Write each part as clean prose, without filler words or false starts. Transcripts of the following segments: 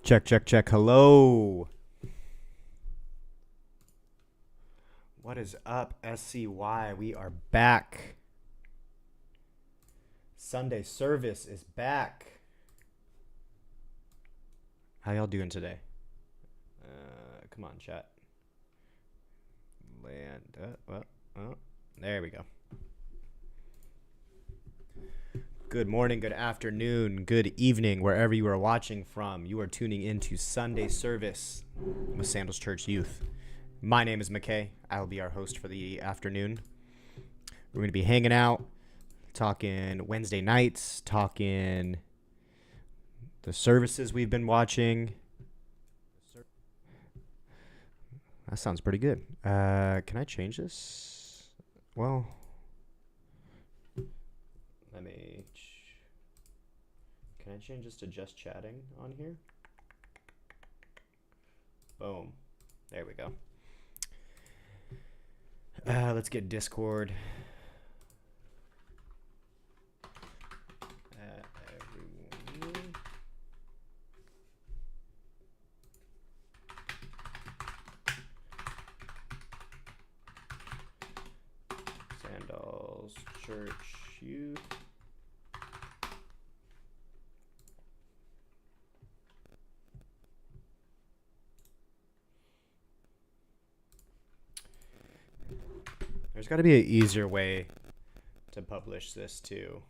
Check, check, check. Hello. What is up, SCY? We are back. Sunday service is back. How y'all doing today? Come on, chat. There we go. Good morning, good afternoon, good evening, wherever you are watching from. You are tuning into Sunday service with Sandals Church Youth. My name is McKay. I will be our host for the afternoon. We're going to be hanging out, talking Wednesday nights, talking the services we've been watching. That sounds pretty good. Can I change this? Well, can I change this to just chatting on here? Boom. There we go. Let's get Discord. Everyone. Sandals Church Youth. There's got to be an easier way to publish this to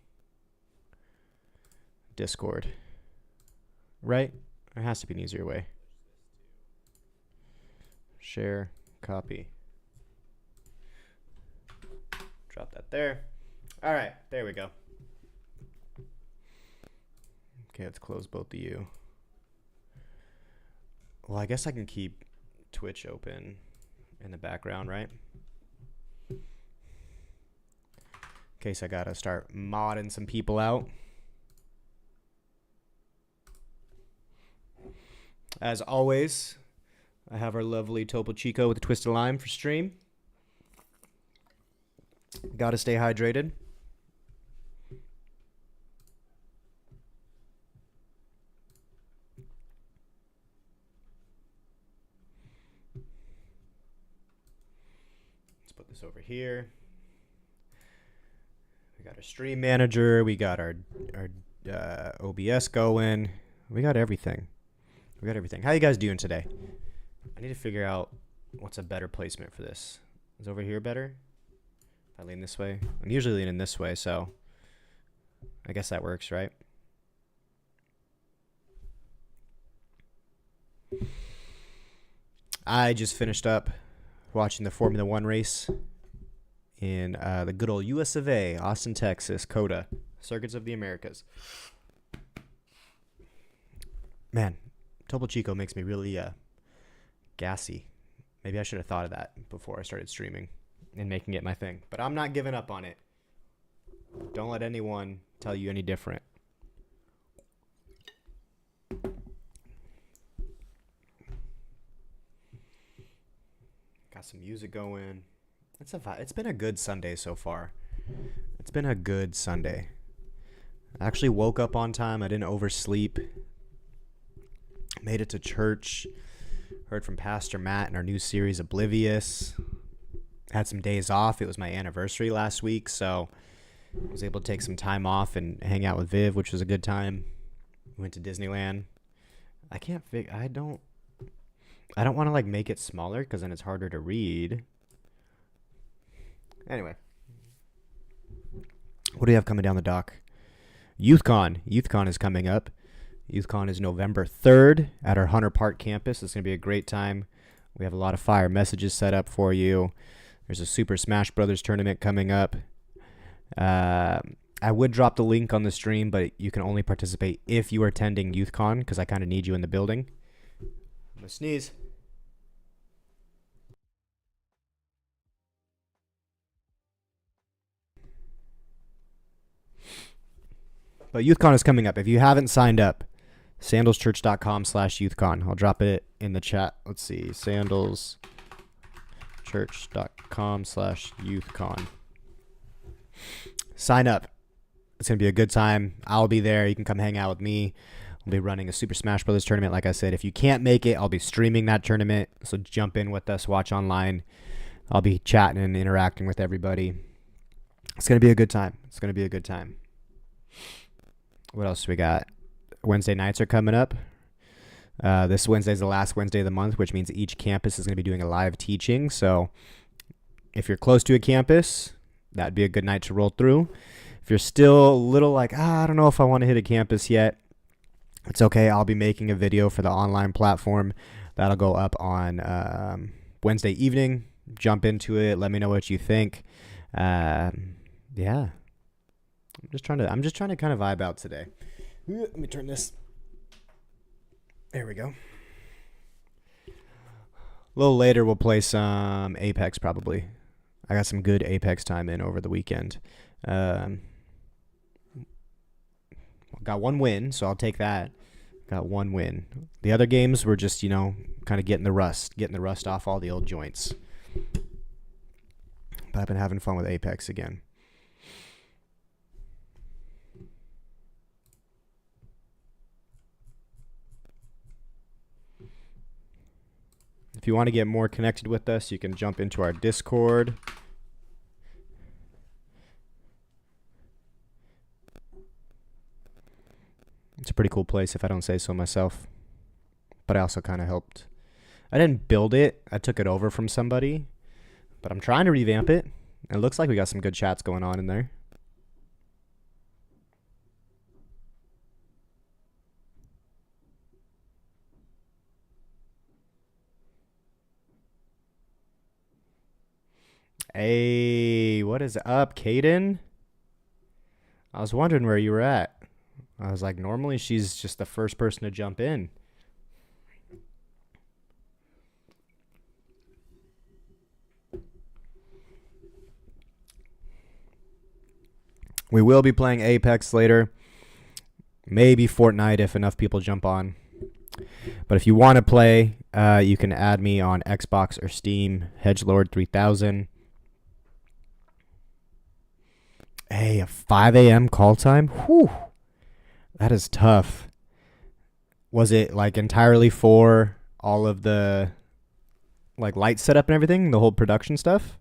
Discord, right? There has to be an easier way. Share, copy. Drop that there. All right, there we go. Okay, let's close both of you. Well, I guess I can keep Twitch open in the background, right? In case I gotta start modding some people out. As always, I have our lovely Topo Chico with a Twisted Lime for stream. Gotta stay hydrated. Let's put this over here. We got our stream manager. We got our OBS going. We got everything. We got everything. How you guys doing today? I need to figure out what's a better placement for this. Is over here better? If I lean this way? I'm usually leaning this way, so I guess that works, right? I just finished up watching the Formula One race in the good old US of A, Austin, Texas, COTA, Circuits of the Americas. Man, Topo Chico makes me really gassy. Maybe I should have thought of that before I started streaming and making it my thing. But I'm not giving up on it. Don't let anyone tell you any different. Got some music going. It's been a good Sunday so far. It's been a good Sunday. I actually woke up on time. I didn't oversleep. Made it to church. Heard from Pastor Matt in our new series, Oblivious. Had some days off. It was my anniversary last week, so I was able to take some time off and hang out with Viv, which was a good time. Went to Disneyland. I don't want to make it smaller because then it's harder to read. Anyway, what do we have coming down the dock? YouthCon. YouthCon is coming up. YouthCon is November 3rd at our Hunter Park campus. It's going to be a great time. We have a lot of fire messages set up for you. There's a Super Smash Brothers tournament coming up. I would drop the link on the stream, but you can only participate if you are attending YouthCon because I kind of need you in the building. I'm going to sneeze. But YouthCon is coming up. If you haven't signed up, sandalschurch.com/YouthCon. I'll drop it in the chat. Let's see. Sandalschurch.com/YouthCon. Sign up. It's going to be a good time. I'll be there. You can come hang out with me. I'll be running a Super Smash Brothers tournament. Like I said, if you can't make it, I'll be streaming that tournament. So jump in with us, watch online. I'll be chatting and interacting with everybody. It's going to be a good time. It's going to be a good time. What else we got? Wednesday nights are coming up. This Wednesday is the last Wednesday of the month, which means each campus is going to be doing a live teaching. So if you're close to a campus, that'd be a good night to roll through. If you're still a little like, I don't know if I want to hit a campus yet, it's okay. I'll be making a video for the online platform. That'll go up on Wednesday evening. Jump into it. Let me know what you think. Yeah. I'm just trying to kind of vibe out today. Let me turn this. There we go. A little later, we'll play some Apex probably. I got some good Apex time in over the weekend. Got one win, so I'll take that. Got one win. The other games were just, kind of getting the rust off all the old joints. But I've been having fun with Apex again. If you want to get more connected with us, you can jump into our Discord. It's a pretty cool place if I don't say so myself. But I also kind of helped. I didn't build it. I took it over from somebody. But I'm trying to revamp it. It looks like we got some good chats going on in there. Hey, what is up, Kaden? I was wondering where you were at. I was like, normally she's just the first person to jump in. We will be playing Apex later. Maybe Fortnite if enough people jump on. But if you want to play, you can add me on Xbox or Steam, Hedgelord3000. Hey, a 5 a.m. call time? Whew. That is tough. Was it like entirely for all of the like light setup and everything? The whole production stuff?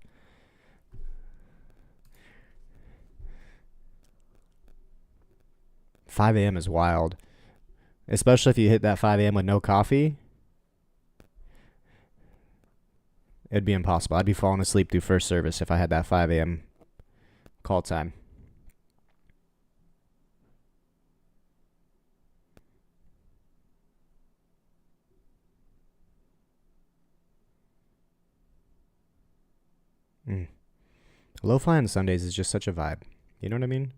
$5 a.m. is wild. Especially if you hit that 5 a.m. with no coffee. It'd be impossible. I'd be falling asleep through first service if I had that 5 a.m. call time. Lo-fi on Sundays is just such a vibe. You know what I mean?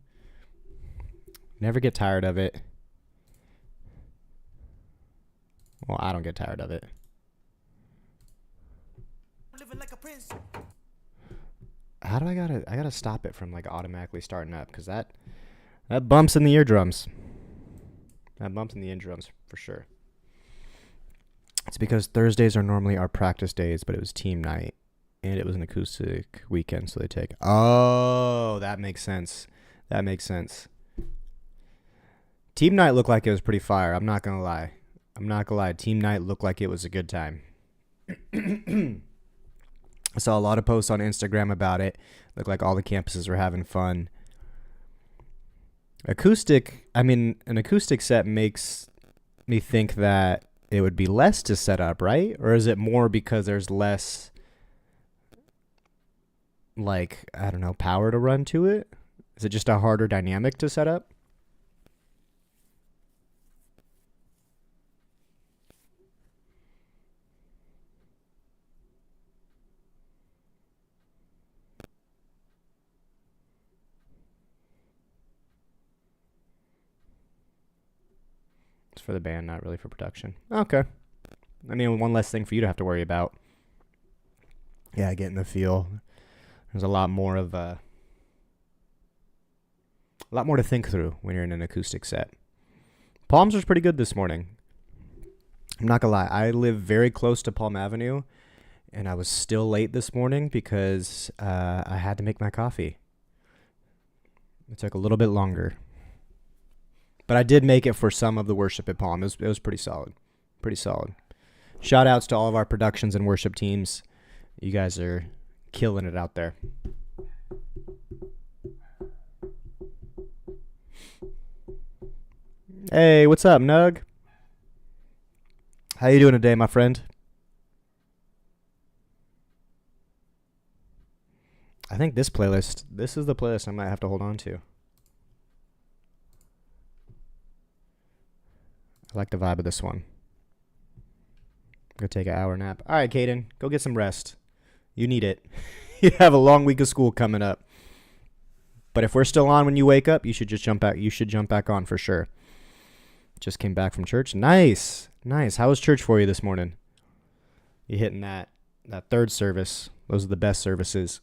Never get tired of it. Well, I don't get tired of it. Living like a prince. How do I gotta stop it from like automatically starting up, because that bumps in the eardrums. That bumps in the eardrums for sure. It's because Thursdays are normally our practice days, but it was team night and it was an acoustic weekend, so they take. Oh, that makes sense. That makes sense. Team night looked like it was pretty fire. I'm not gonna lie. Team night looked like it was a good time. I saw a lot of posts on Instagram about it. Looked like all the campuses were having fun. An acoustic set makes me think that it would be less to set up, right? Or is it more because there's less, like, I don't know, power to run to it? Is it just a harder dynamic to set up? For the band, not really for production. Okay. I mean, one less thing for you to have to worry about. Yeah, getting the feel. There's a lot more to think through when you're in an acoustic set. Palms was pretty good this morning. I'm not gonna lie. I live very close to Palm Avenue, and I was still late this morning because I had to make my coffee. It took a little bit longer. But I did make it for some of the worship at Palm. It was pretty solid. Pretty solid. Shout outs to all of our productions and worship teams. You guys are killing it out there. Hey, what's up, Nug? How you doing today, my friend? I think this is the playlist I might have to hold on to. I like the vibe of this one. Go take an hour nap. All right, Caden, go get some rest. You need it. You have a long week of school coming up. But if we're still on when you wake up, you should just jump back. You should jump back on for sure. Just came back from church. Nice. How was church for you this morning? You hitting that third service. Those are the best services.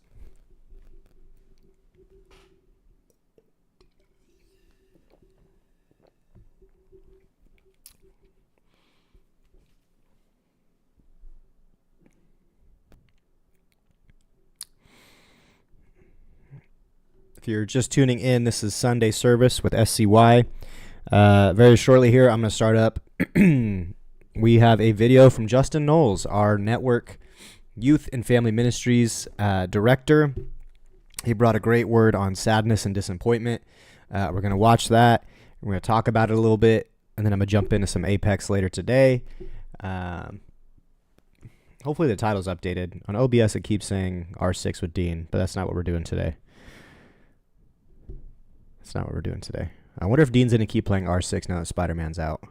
If you're just tuning in, this is Sunday service with SCY. Very shortly here, I'm going to start up. We have a video from Justin Knowles, our network youth and family ministries director. He brought a great word on sadness and disappointment. We're going to watch that. We're going to talk about it a little bit, and then I'm going to jump into some Apex later today. Hopefully the title's updated. On OBS, it keeps saying R6 with Dean, but that's not what we're doing today. I wonder if Dean's going to keep playing R6 now that Spider-Man's out.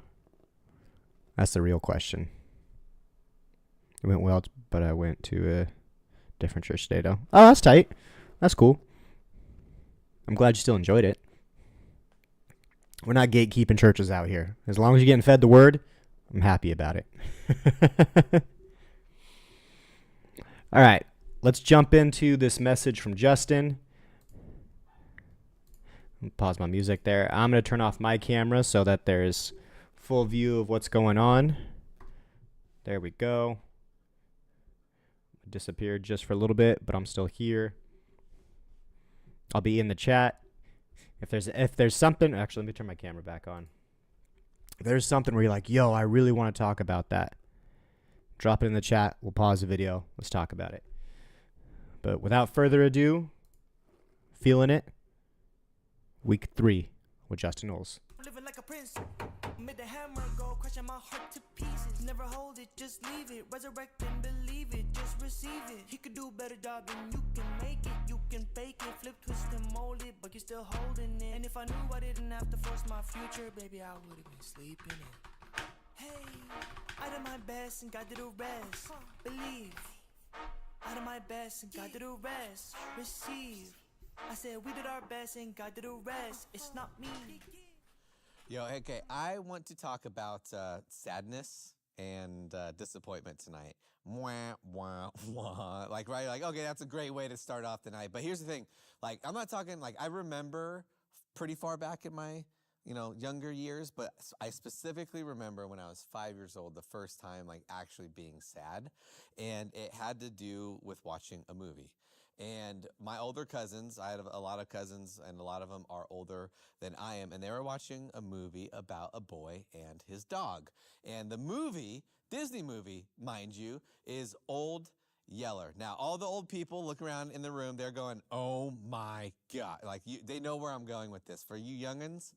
That's the real question. It went well, but I went to a different church today, though. Oh, that's tight. That's cool. I'm glad you still enjoyed it. We're not gatekeeping churches out here. As long as you're getting fed the word, I'm happy about it. All right. Let's jump into this message from Justin. Pause my music there. I'm going to turn off my camera so that there's full view of what's going on. There we go. Disappeared just for a little bit, but I'm still here. I'll be in the chat. If there's something, actually, let me turn my camera back on. If there's something where you're like, yo, I really want to talk about that, drop it in the chat. We'll pause the video. Let's talk about it. But without further ado, feeling it. Week 3 with Justin Knowles. Living like a prince, made the hammer go, crushing my heart to pieces. Never hold it, just leave it. Resurrect and believe it, just receive it. He could do a better job than you can make it. You can fake it, flip, twist, and mold it, but you're still holding it. And if I knew I didn't have to force my future, baby, I would have been sleeping in. Hey, I did my best and God did the rest. Believe. I did my best and God did the rest. Receive. I said we did our best and God did the rest. It's not me. Yo, okay, I want to talk about sadness and disappointment tonight. Wah, wah, wah. Like, right? Like, okay, that's a great way to start off the night. But here's the thing. Like, I'm not talking, like, I remember pretty far back in my, younger years, but I specifically remember when I was 5 years old, the first time, like, actually being sad. And it had to do with watching a movie. And my older cousins, I had a lot of cousins, and a lot of them are older than I am, and they were watching a movie about a boy and his dog. And the movie, Disney movie, mind you, is Old Yeller. Now, all the old people look around in the room, they're going, oh my God. Like, they know where I'm going with this. For you youngins,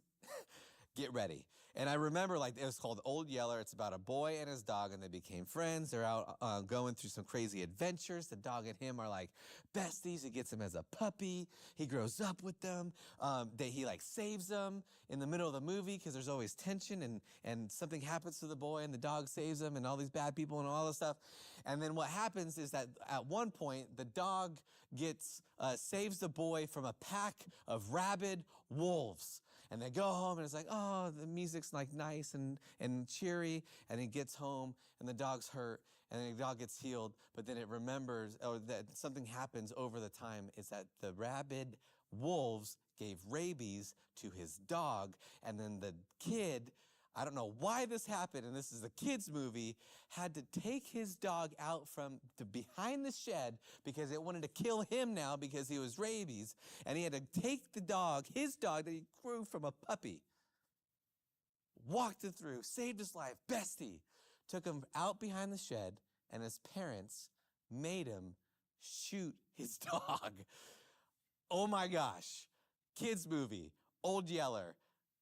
get ready. And I remember, like, it was called Old Yeller. It's about a boy and his dog, and they became friends. They're out going through some crazy adventures. The dog and him are, like, besties. He gets him as a puppy. He grows up with them. He, like, saves them in the middle of the movie because there's always tension, and something happens to the boy, and the dog saves him, and all these bad people and all this stuff. And then what happens is that at one point, the dog saves the boy from a pack of rabid wolves. And they go home, and it's like, oh, the music's like nice and cheery. And he gets home, and the dog's hurt, and the dog gets healed. But then it remembers, or that something happens over the time, is that the rabid wolves gave rabies to his dog. And then the kid, I don't know why this happened, and this is a kid's movie, had to take his dog out from behind the shed because it wanted to kill him now because he was rabies. And he had to take his dog that he grew from a puppy, walked him through, saved his life, bestie. Took him out behind the shed, and his parents made him shoot his dog. Oh my gosh. Kids movie, Old Yeller.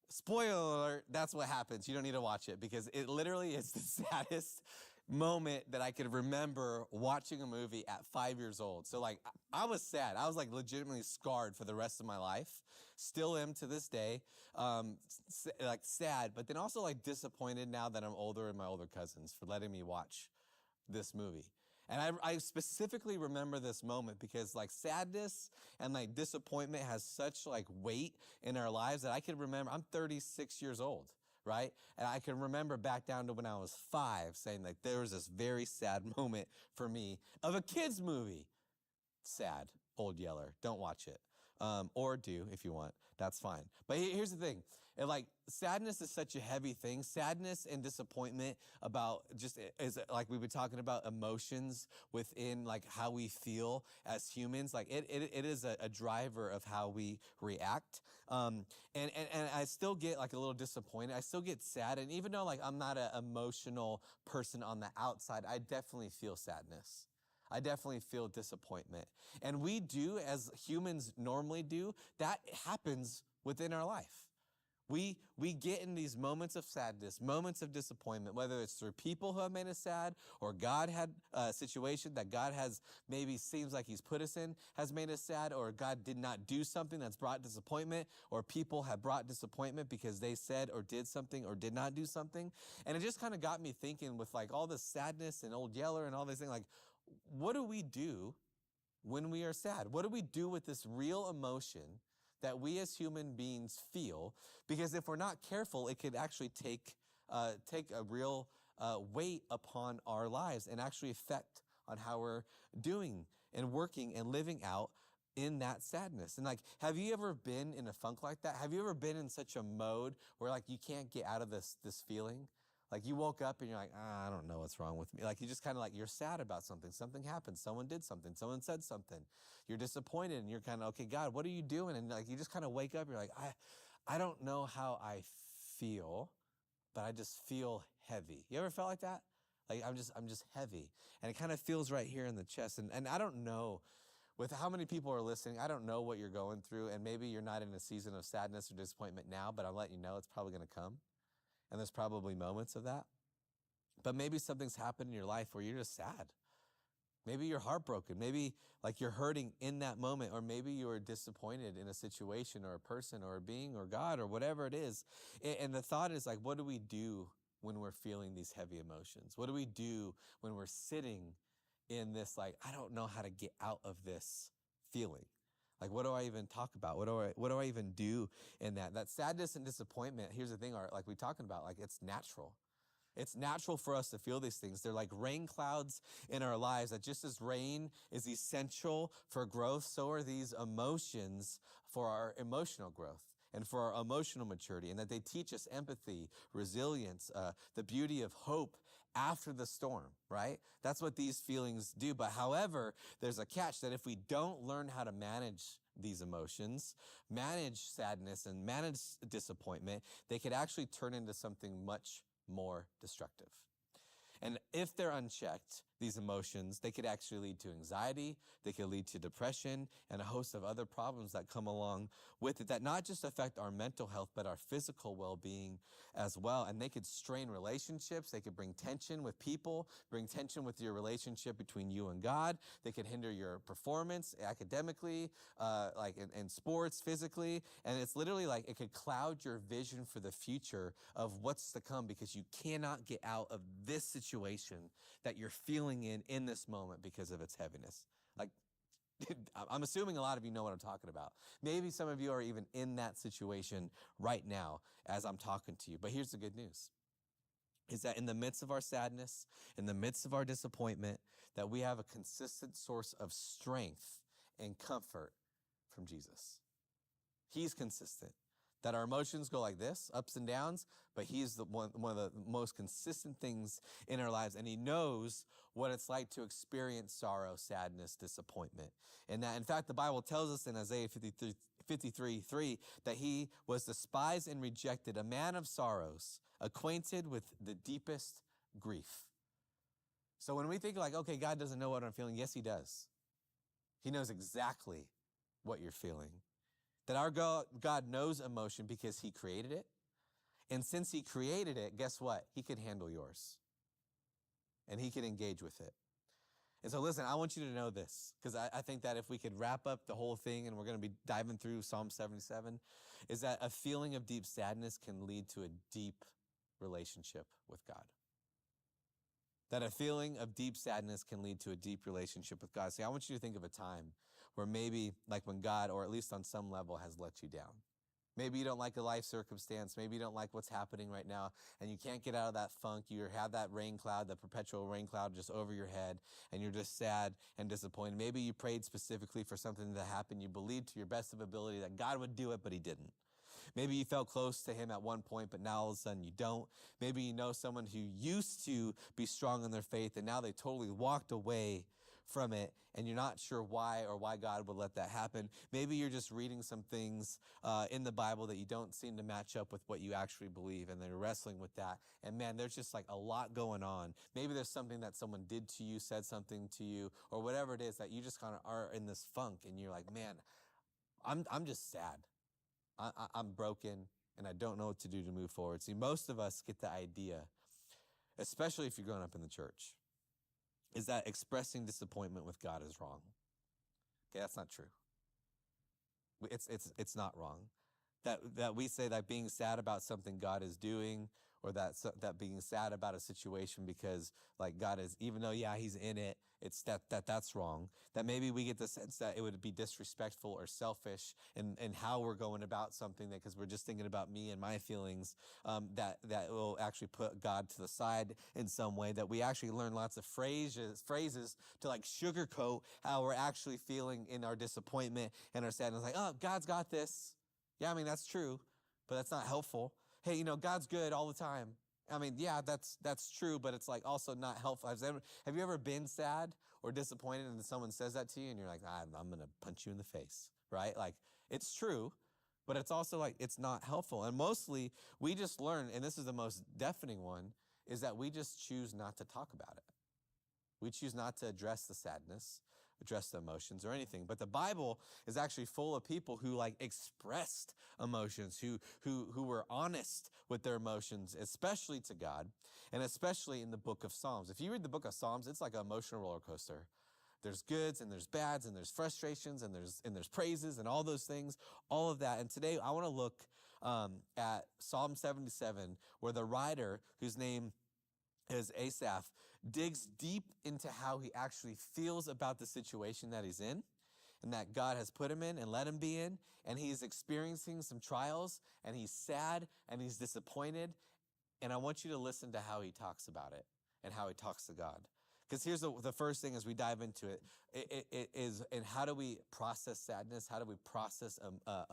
Spoiler alert, that's what happens. You don't need to watch it because it literally is the saddest moment that I could remember watching a movie at 5 years old. So like, I was sad. I was like legitimately scarred for the rest of my life. Still am to this day. Like sad, but then also like disappointed now that I'm older and my older cousins for letting me watch this movie. And I specifically remember this moment because like sadness and like disappointment has such like weight in our lives that I can remember. I'm 36 years old, right? And I can remember back down to when I was 5 saying like there was this very sad moment for me of a kid's movie. Sad, Old Yeller. Don't watch it. Or do if you want. That's fine. But here's the thing. Like sadness is such a heavy thing. Sadness and disappointment about just is like we've been talking about emotions within like how we feel as humans. Like it is a driver of how we react. And I still get like a little disappointed. I still get sad. And even though like I'm not an emotional person on the outside, I definitely feel sadness. I definitely feel disappointment. And we do, as humans normally do, that happens within our life. We get in these moments of sadness, moments of disappointment, whether it's through people who have made us sad or God had a situation that God has maybe seems like he's put us in, has made us sad, or God did not do something that's brought disappointment, or people have brought disappointment because they said or did something or did not do something. And it just kind of got me thinking with like all this sadness and Old Yeller and all these things, like, what do we do when we are sad? What do we do with this real emotion that we as human beings feel? Because if we're not careful, it could actually take a real weight upon our lives and actually affect on how we're doing and working and living out in that sadness. And like, have you ever been in a funk like that? Have you ever been in such a mode where like you can't get out of this feeling? Like you woke up and you're like, I don't know what's wrong with me. Like you just kind of like, you're sad about something. Something happened. Someone did something. Someone said something. You're disappointed and you're kind of, okay, God, what are you doing? And like, you just kind of wake up. You're like, I don't know how I feel, but I just feel heavy. You ever felt like that? Like I'm just heavy. And it kind of feels right here in the chest. And I don't know with how many people are listening, I don't know what you're going through. And maybe you're not in a season of sadness or disappointment now, but I'll let you know it's probably going to come. And there's probably moments of that. But maybe something's happened in your life where you're just sad. Maybe you're heartbroken. Maybe like you're hurting in that moment, or maybe you are disappointed in a situation or a person or a being or God or whatever it is. And the thought is like, what do we do when we're feeling these heavy emotions? What do we do when we're sitting in this, like, I don't know how to get out of this feeling? Like, what do I even talk about? What do I even do in that? That sadness and disappointment, here's the thing, like we're talking about, like it's natural. It's natural for us to feel these things. They're like rain clouds in our lives, that just as rain is essential for growth, so are these emotions for our emotional growth and for our emotional maturity, and that they teach us empathy, resilience, the beauty of hope after the storm, right? That's what these feelings do. But however, there's a catch that if we don't learn how to manage these emotions, manage sadness and manage disappointment, they could actually turn into something much more destructive. And if they're unchecked, these emotions, they could actually lead to anxiety, they could lead to depression, and a host of other problems that come along with it that not just affect our mental health, but our physical well-being as well. And they could strain relationships, they could bring tension with people, bring tension with your relationship between you and God. They could hinder your performance academically, like in sports, physically. And it's literally like it could cloud your vision for the future of what's to come, because you cannot get out of this situation that you're feeling in this moment because of its heaviness. Like, I'm assuming a lot of you know what I'm talking about. Maybe some of you are even in that situation right now as I'm talking to you. But here's the good news, is that in the midst of our sadness, in the midst of our disappointment, that we have a consistent source of strength and comfort from Jesus. He's consistent. That our emotions go like this, ups and downs, but he's the one of the most consistent things in our lives. And he knows what it's like to experience sorrow, sadness, disappointment. And that, in fact, the Bible tells us in Isaiah 53:3, that he was despised and rejected, a man of sorrows, acquainted with the deepest grief. So when we think like, okay, God doesn't know what I'm feeling, yes, he does. He knows exactly what you're feeling. That our God knows emotion because he created it. And since he created it, guess what? He can handle yours. And he can engage with it. And so listen, I want you to know this, because I think that if we could wrap up the whole thing, and we're going to be diving through Psalm 77, is that a feeling of deep sadness can lead to a deep relationship with God. That a feeling of deep sadness can lead to a deep relationship with God. See, I want you to think of a time where maybe like when God, or at least on some level, has let you down. Maybe you don't like a life circumstance. Maybe you don't like what's happening right now, and you can't get out of that funk. You have that rain cloud, the perpetual rain cloud just over your head, and you're just sad and disappointed. Maybe you prayed specifically for something to happen. You believed to your best of ability that God would do it, but he didn't. Maybe you felt close to him at one point, but now all of a sudden you don't. Maybe you know someone who used to be strong in their faith, and now they totally walked away from it, and you're not sure why or why God would let that happen. Maybe you're just reading some things in the Bible that you don't seem to match up with what you actually believe, and they're wrestling with that. And man, there's just like a lot going on. Maybe there's something that someone did to you, said something to you, or whatever it is that you just kind of are in this funk, and you're like, man, I'm just sad. I'm broken, and I don't know what to do to move forward. See, most of us get the idea, especially if you're growing up in the church, is that expressing disappointment with God is wrong. Okay, that's not true. It's not wrong. That we say that being sad about something God is doing, or that being sad about a situation because like God is, even though yeah he's in it, it's that's wrong. That maybe we get the sense that it would be disrespectful or selfish in how we're going about something, that because we're just thinking about me and my feelings, that will actually put God to the side in some way. That we actually learn lots of phrases to like sugarcoat how we're actually feeling in our disappointment and our sadness. Like, oh, God's got this. Yeah, I mean, that's true, but that's not helpful. Hey, you know, God's good all the time. I mean, yeah, that's true, but it's like also not helpful. Have you ever been sad or disappointed and someone says that to you and you're like, I'm going to punch you in the face, right? Like, it's true, but it's also like, it's not helpful. And mostly we just learn, and this is the most deafening one, is that we just choose not to talk about it. We choose not to address the sadness, address the emotions or anything. But the Bible is actually full of people who like expressed emotions, who were honest with their emotions, especially to God, and especially in the book of Psalms. If you read the book of Psalms, it's like an emotional roller coaster. There's goods and there's bads and there's frustrations and there's praises and all those things, all of that. And today I want to look at Psalm 77, where the writer, whose name is Asaph, digs deep into how he actually feels about the situation that he's in and that God has put him in and let him be in. And he's experiencing some trials, and he's sad and he's disappointed. And I want you to listen to how he talks about it and how he talks to God. Because here's the first thing as we dive into it is, and how do we process sadness? How do we process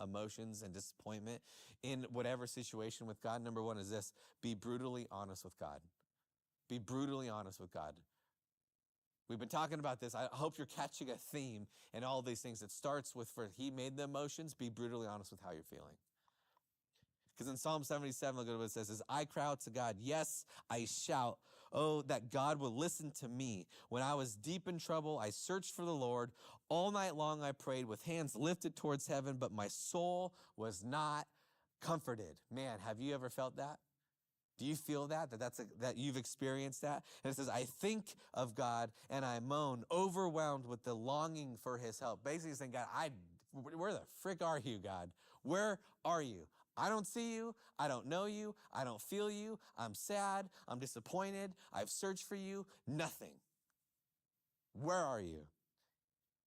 emotions and disappointment in whatever situation with God? Number one is this: be brutally honest with God. Be brutally honest with God. We've been talking about this. I hope you're catching a theme in all these things. It starts with, for he made the emotions, be brutally honest with how you're feeling. Because in Psalm 77, look at what it says, I cry out to God. Yes, I shout. Oh, that God would listen to me. When I was deep in trouble, I searched for the Lord. All night long I prayed with hands lifted towards heaven, but my soul was not comforted. Man, have you ever felt that? Do you feel that you've experienced that? And it says, I think of God and I moan, overwhelmed with the longing for his help. Basically saying, God, where the frick are you, God? Where are you? I don't see you. I don't know you. I don't feel you. I'm sad. I'm disappointed. I've searched for you. Nothing. Where are you?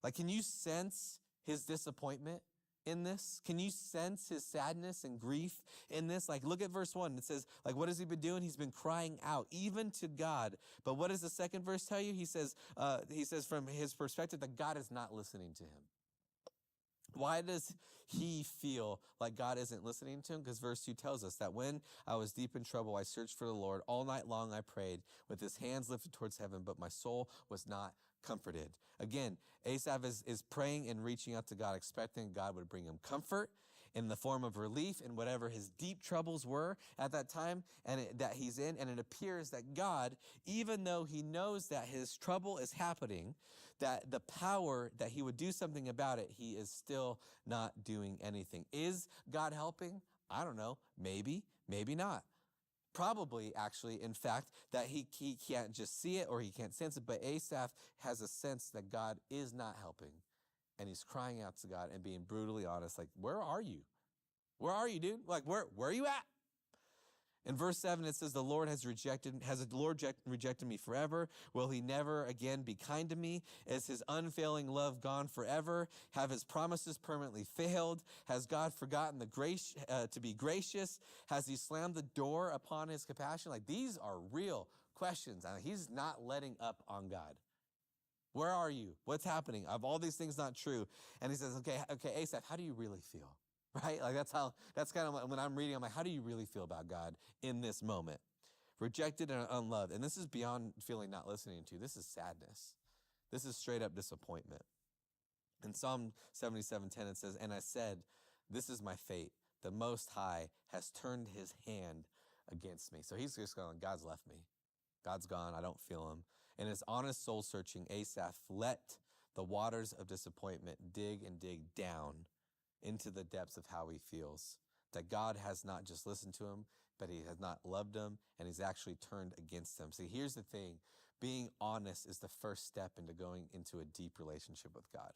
Like, can you sense his disappointment in this? Can you sense his sadness and grief in this? Like, look at verse 1. It says, like, what has he been doing? He's been crying out, even to God. But what does the second verse tell you? He says from his perspective that God is not listening to him. Why does he feel like God isn't listening to him? Because verse 2 tells us that when I was deep in trouble, I searched for the Lord. All night long I prayed with his hands lifted towards heaven, but my soul was not comforted. Again, Asaph is praying and reaching out to God, expecting God would bring him comfort in the form of relief in whatever his deep troubles were at that time that he's in. And it appears that God, even though he knows that his trouble is happening, that the power that he would do something about it, he is still not doing anything. Is God helping? I don't know. Maybe, maybe not. Probably, actually, in fact, that he can't just see it or he can't sense it, but Asaph has a sense that God is not helping. And he's crying out to God and being brutally honest, like, where are you? Where are you, dude? Like, where are you at? In verse 7, it says, the Lord has the Lord rejected me forever? Will he never again be kind to me? Is his unfailing love gone forever? Have his promises permanently failed? Has God forgotten the grace to be gracious? Has he slammed the door upon his compassion? Like, these are real questions. He's not letting up on God. Where are you? What's happening? Of all these things not true. And he says, okay, Asaph, how do you really feel? Right? Like that's kind of when I'm reading, I'm like, how do you really feel about God in this moment? Rejected and unloved. And this is beyond feeling not listening to. This is sadness. This is straight up disappointment. In Psalm 77:10, it says, and I said, this is my fate. The Most High has turned his hand against me. So he's just going, God's left me. God's gone. I don't feel him. In his honest soul searching, Asaph let the waters of disappointment dig and dig down into the depths of how he feels. That God has not just listened to him, but he has not loved him, and he's actually turned against him. See, here's the thing. Being honest is the first step into going into a deep relationship with God.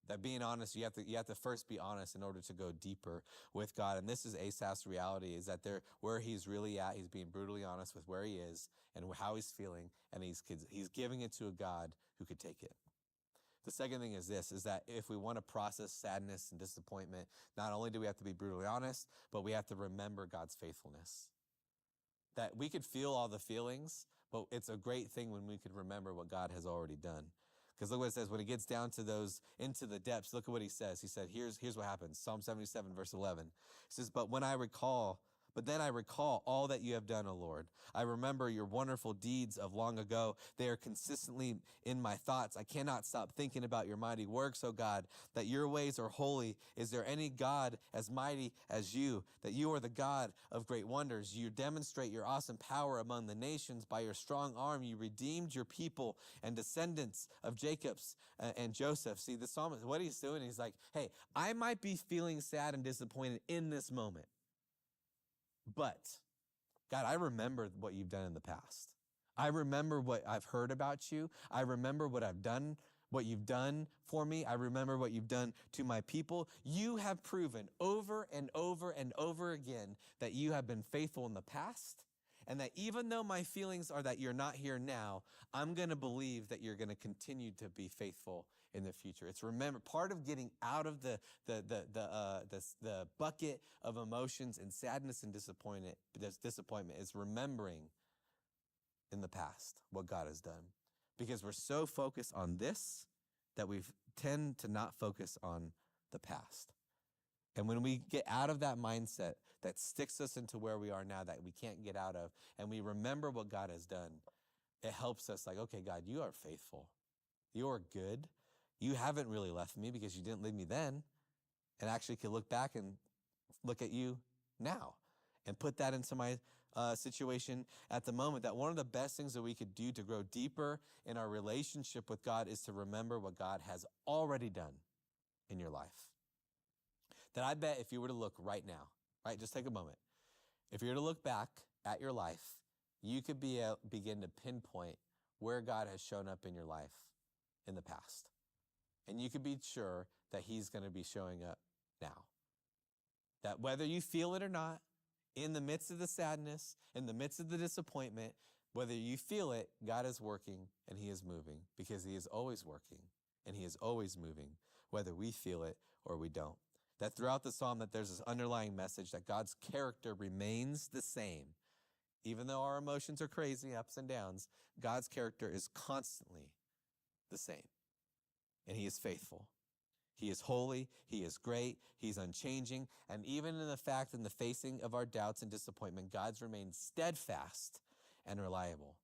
That being honest, you have to first be honest in order to go deeper with God. And this is Asaph's reality, is that where he's really at, he's being brutally honest with where he is and how he's feeling, and he's giving it to a God who could take it. The second thing is this, is that if we want to process sadness and disappointment, not only do we have to be brutally honest, but we have to remember God's faithfulness. That we could feel all the feelings, but it's a great thing when we could remember what God has already done. Because look what it says, when it gets down to those, into the depths, look at what he says. He said, here's what happens. Psalm 77, verse 11. It says, but then I recall all that you have done, O Lord. I remember your wonderful deeds of long ago. They are consistently in my thoughts. I cannot stop thinking about your mighty works, O God, that your ways are holy. Is there any God as mighty as you, that you are the God of great wonders? You demonstrate your awesome power among the nations. By your strong arm, you redeemed your people and descendants of Jacob's and Joseph. See, the psalmist, what he's doing, he's like, hey, I might be feeling sad and disappointed in this moment. But, God, I remember what you've done in the past. I remember what I've heard about you. I remember what I've done, what you've done for me. I remember what you've done to my people. You have proven over and over and over again that you have been faithful in the past, and that even though my feelings are that you're not here now, I'm going to believe that you're going to continue to be faithful in the future. It's part of getting out of the bucket of emotions and sadness and disappointment is remembering in the past what God has done. Because we're so focused on this that we tend to not focus on the past. And when we get out of that mindset that sticks us into where we are now that we can't get out of, and we remember what God has done, it helps us like, okay, God, you are faithful. You are good. You haven't really left me because you didn't leave me then. And actually can look back and look at you now and put that into my situation at the moment. That one of the best things that we could do to grow deeper in our relationship with God is to remember what God has already done in your life. That I bet if you were to look right now, right, just take a moment. If you were to look back at your life, you could begin to pinpoint where God has shown up in your life in the past. And you can be sure that he's going to be showing up now. That whether you feel it or not, in the midst of the sadness, in the midst of the disappointment, whether you feel it, God is working and he is moving, because he is always working and he is always moving, whether we feel it or we don't. That throughout the psalm that there's this underlying message that God's character remains the same. Even though our emotions are crazy, ups and downs, God's character is constantly the same. And he is faithful. He is holy. He is great. He's unchanging. And even in the fact, in the facing of our doubts and disappointment, God's remained steadfast and reliable.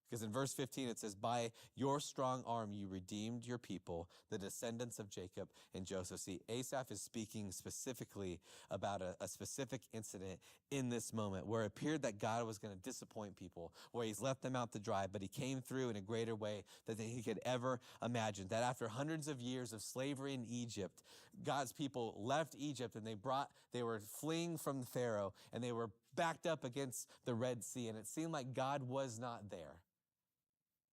Because in verse 15, it says, by your strong arm, you redeemed your people, the descendants of Jacob and Joseph. See, Asaph is speaking specifically about a specific incident in this moment where it appeared that God was going to disappoint people, where he's left them out to dry, but he came through in a greater way than he could ever imagine. That after hundreds of years of slavery in Egypt, God's people left Egypt and they were fleeing from Pharaoh and they were backed up against the Red Sea. And it seemed like God was not there.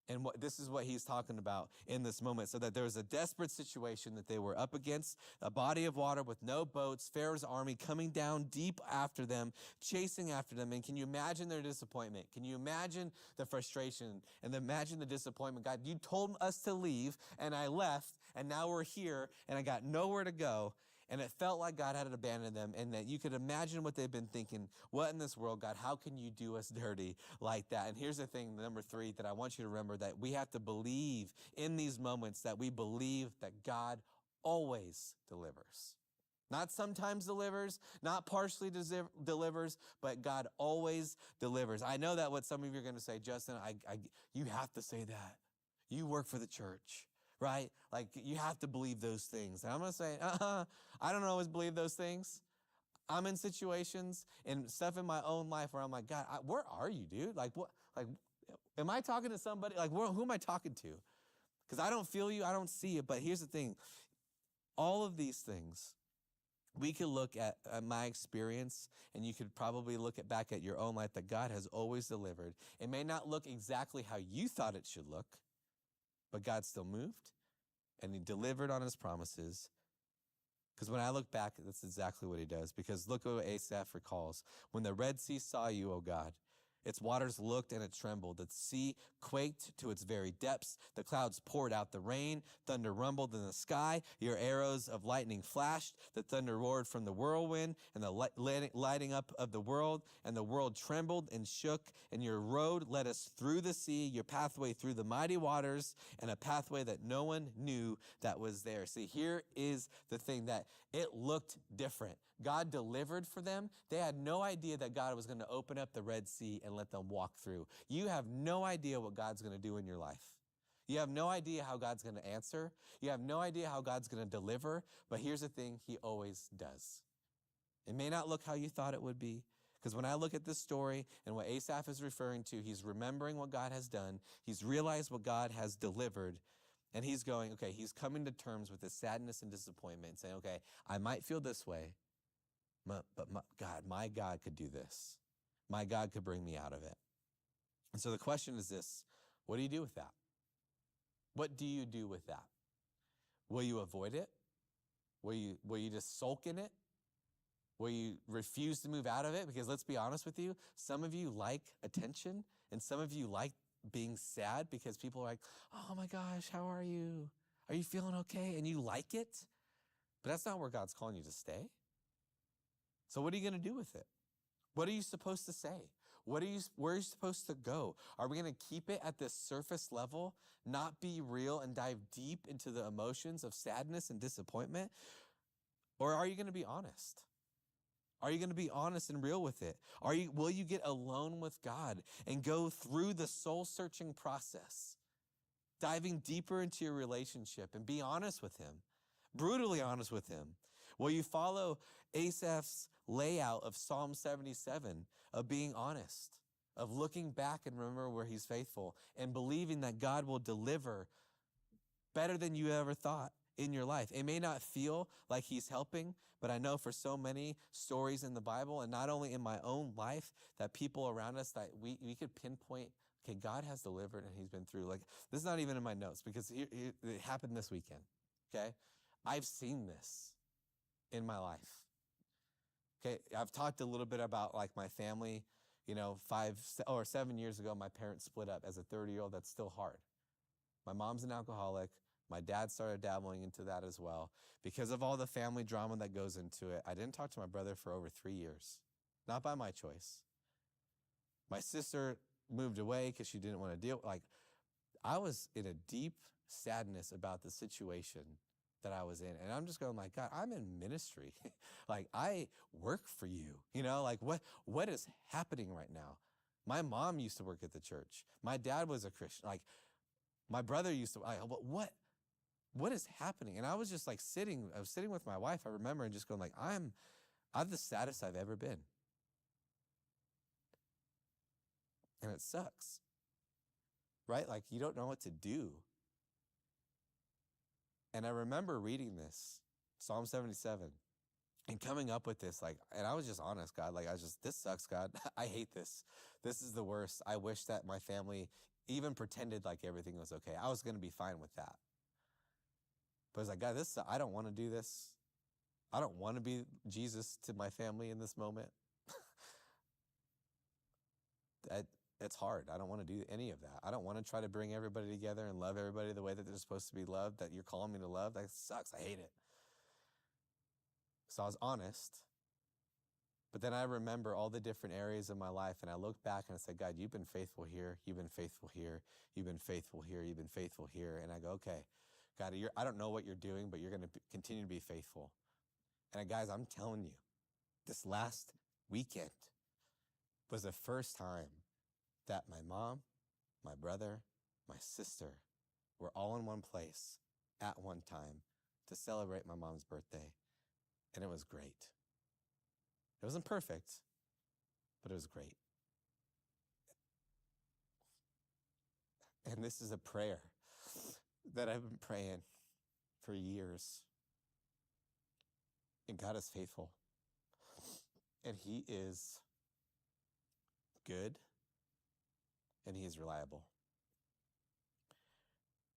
And this is what he's talking about in this moment. So that there was a desperate situation that they were up against, a body of water with no boats, Pharaoh's army coming down deep after them, chasing after them. And can you imagine their disappointment? Can you imagine the frustration and imagine the disappointment? God, you told us to leave and I left and now we're here and I got nowhere to go. And it felt like God had abandoned them, and that you could imagine what they've been thinking. What in this world, God, how can you do us dirty like that? And here's the thing, number 3, that I want you to remember, that we have to believe in these moments, that we believe that God always delivers. Not sometimes delivers, not partially delivers, but God always delivers. I know that what some of you are going to say, Justin, you have to say that. You work for the church. Right? Like, you have to believe those things. And I'm going to say, I don't always believe those things. I'm in situations and stuff in my own life where I'm like, God, where are you, dude? Like, what? Like, am I talking to somebody? Like, who am I talking to? Because I don't feel you. I don't see it. But here's the thing. All of these things, we could look at my experience, and you could probably look back at your own life, that God has always delivered. It may not look exactly how you thought it should look, but God still moved, and he delivered on his promises. Because when I look back, that's exactly what he does. Because look at what Asaph recalls. When the Red Sea saw you, O God, its waters looked and it trembled. The sea quaked to its very depths. The clouds poured out the rain. Thunder rumbled in the sky. Your arrows of lightning flashed. The thunder roared from the whirlwind and the lighting up of the world. And the world trembled and shook. And your road led us through the sea, your pathway through the mighty waters, and a pathway that no one knew that was there. See, here is the thing, that it looked different. God delivered for them. They had no idea that God was going to open up the Red Sea and let them walk through. You have no idea what God's going to do in your life. You have no idea how God's going to answer. You have no idea how God's going to deliver. But here's the thing, he always does. It may not look how you thought it would be. Because when I look at this story and what Asaph is referring to, he's remembering what God has done. He's realized what God has delivered. And he's going, okay, he's coming to terms with his sadness and disappointment and saying, okay, I might feel this way, but my God could do this. My God could bring me out of it. And so the question is this: what do you do with that? What do you do with that? Will you avoid it? Will you just sulk in it? Will you refuse to move out of it? Because let's be honest with you, some of you like attention, and some of you like being sad because people are like, oh my gosh, how are you? Are you feeling okay? And you like it, but that's not where God's calling you to stay. So what are you going to do with it? What are you supposed to say? Where are you supposed to go? Are we going to keep it at this surface level, not be real and dive deep into the emotions of sadness and disappointment? Or are you going to be honest? Are you going to be honest and real with it? Will you get alone with God and go through the soul-searching process, diving deeper into your relationship and be honest with him, brutally honest with him? Will you follow Asaph's layout of Psalm 77, of being honest, of looking back and remember where he's faithful, and believing that God will deliver better than you ever thought in your life? It may not feel like he's helping, but I know for so many stories in the Bible, and not only in my own life, that people around us, that we could pinpoint, okay, God has delivered and he's been through. Like, this is not even in my notes because it happened this weekend, okay? I've seen this in my life. Okay, I've talked a little bit about like my family, 5 or 7 years ago, my parents split up. As a 30-year-old, that's still hard. My mom's an alcoholic. My dad started dabbling into that as well. Because of all the family drama that goes into it, I didn't talk to my brother for over 3 years. Not by my choice. My sister moved away because she didn't want to deal. I was in a deep sadness about the situation that I was in. And I'm just going like, God, I'm in ministry. Like, I work for you. What is happening right now? My mom used to work at the church. My dad was a Christian. Like, my brother used to, what is happening? And I was just like I was sitting with my wife, I remember, and just going like, I'm the saddest I've ever been. And it sucks, right? Like, you don't know what to do. And I remember reading this, Psalm 77, and coming up with this, like, and I was just honest, God, like, this sucks, God. I hate this. This is the worst. I wish that my family even pretended like everything was okay. I was going to be fine with that. But I was like, God, I don't want to do this. I don't want to be Jesus to my family in this moment. It's hard. I don't want to do any of that. I don't want to try to bring everybody together and love everybody the way that they're supposed to be loved, that you're calling me to love. That sucks. I hate it. So I was honest. But then I remember all the different areas of my life, and I look back and I said, God, you've been faithful here. You've been faithful here. You've been faithful here. You've been faithful here. And I go, okay, God, I don't know what you're doing, but you're going to continue to be faithful. And guys, I'm telling you, this last weekend was the first time that my mom, my brother, my sister were all in one place at one time to celebrate my mom's birthday. And it was great. It wasn't perfect, but it was great. And this is a prayer that I've been praying for years. And God is faithful. And He is good. And He is reliable.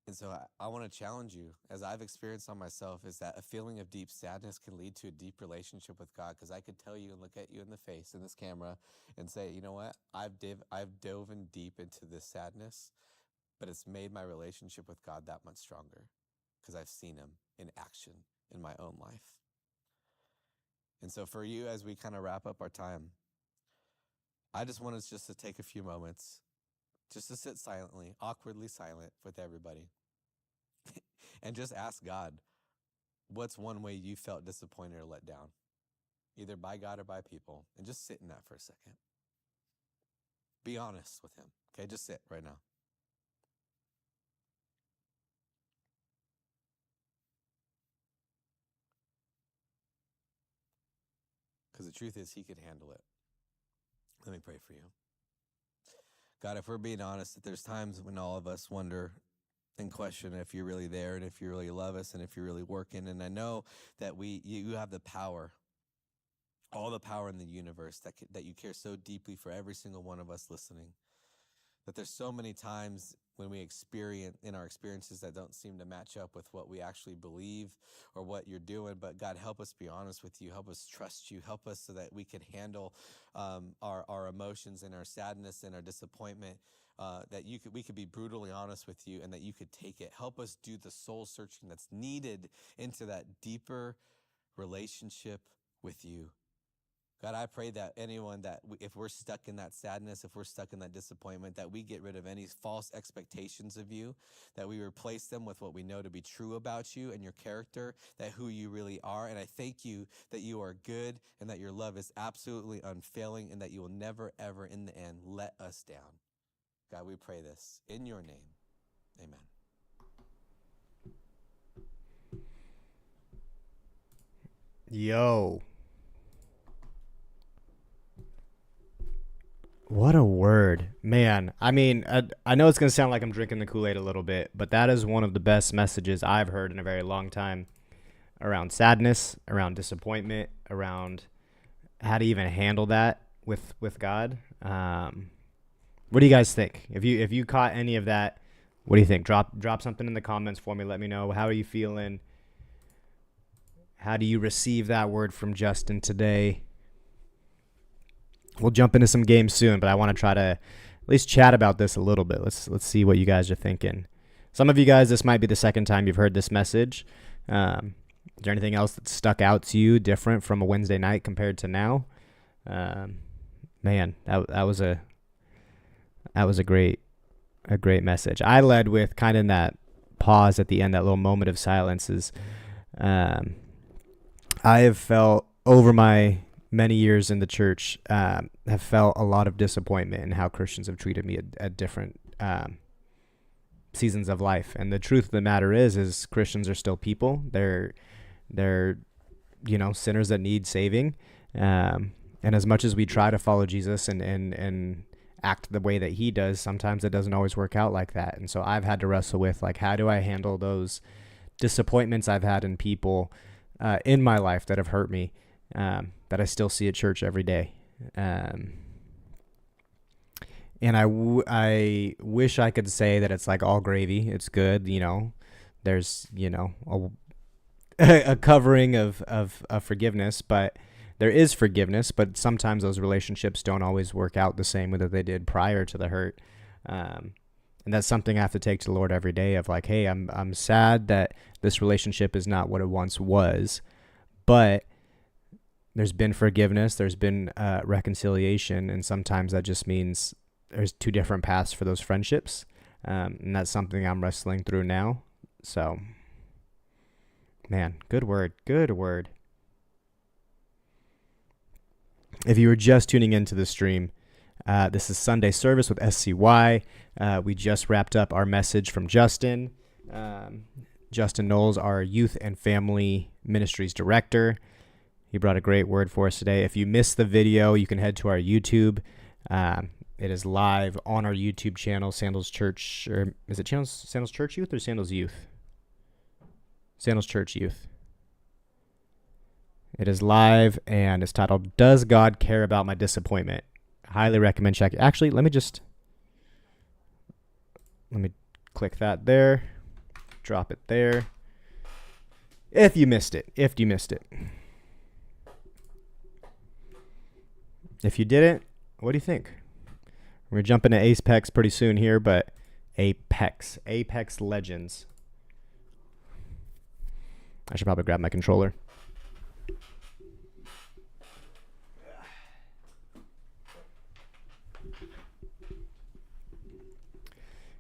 And so I want to challenge you, as I've experienced on myself, is that a feeling of deep sadness can lead to a deep relationship with God. Because I could tell you and look at you in the face in this camera and say, you know what? I've dove in deep into this sadness, but it's made my relationship with God that much stronger because I've seen Him in action in my own life. And so for you, as we kind of wrap up our time, I just want us just to take a few moments just to sit silently, awkwardly silent with everybody, and just ask God, what's one way you felt disappointed or let down, either by God or by people, and just sit in that for a second. Be honest with Him, okay? Just sit right now. Because the truth is, He can handle it. Let me pray for you. God, if we're being honest, that there's times when all of us wonder and question if you're really there and if you really love us and if you're really working. And I know that you have the power, all the power in the universe, that you care so deeply for every single one of us listening. That there's so many times when we experience in our experiences that don't seem to match up with what we actually believe or what you're doing. But God, help us be honest with you. Help us trust you. Help us so that we can handle our emotions and our sadness and our disappointment. That we could be brutally honest with you and that you could take it. Help us do the soul searching that's needed into that deeper relationship with you. God, I pray that anyone if we're stuck in that sadness, if we're stuck in that disappointment, that we get rid of any false expectations of you, that we replace them with what we know to be true about you and your character, that who you really are. And I thank you that you are good and that your love is absolutely unfailing and that you will never, ever in the end let us down. God, we pray this in your name. Amen. Yo. What a word, man. I mean, I know it's going to sound like I'm drinking the Kool-Aid a little bit, but that is one of the best messages I've heard in a very long time around sadness, around disappointment, around how to even handle that with God. What do you guys think? If you caught any of that, what do you think? Drop something in the comments for me. Let me know. How are you feeling? How do you receive that word from Justin today? We'll jump into some games soon, but I want to try to at least chat about this a little bit. Let's see what you guys are thinking. Some of you guys, this might be the second time you've heard this message. Is there anything else that stuck out to you different from a Wednesday night compared to now? Man, that was a great message. I led with kind of in that pause at the end, that little moment of silence is I have felt over my many years in the church, have felt a lot of disappointment in how Christians have treated me at different seasons of life. And the truth of the matter is Christians are still people. They're sinners that need saving. And as much as we try to follow Jesus and act the way that he does, sometimes it doesn't always work out like that. And so I've had to wrestle with, like, how do I handle those disappointments I've had in people in my life that have hurt me, that I still see at church every day. And I wish I could say that it's like all gravy. It's good. There's, a covering of forgiveness, but there is forgiveness, but sometimes those relationships don't always work out the same way that they did prior to the hurt. And that's something I have to take to the Lord every day of, like, hey, I'm sad that this relationship is not what it once was, but there's been forgiveness, there's been reconciliation, and sometimes that just means there's two different paths for those friendships. And that's something I'm wrestling through now. So, man, good word. If you were just tuning into the stream, this is Sunday service with SCY. We just wrapped up our message from Justin. Justin Knowles, our youth and family ministries director. He brought a great word for us today. If you missed the video, you can head to our YouTube. It is live on our YouTube channel, Sandals Church. Or is it Sandals Church Youth or Sandals Youth? Sandals Church Youth. It is live, and it's titled, Does God Care About My Disappointment? Highly recommend checking. Actually, let me click that there. Drop it there. If you missed it. If you didn't, what do you think? We're jumping to Apex pretty soon here, but Apex Legends. I should probably grab my controller.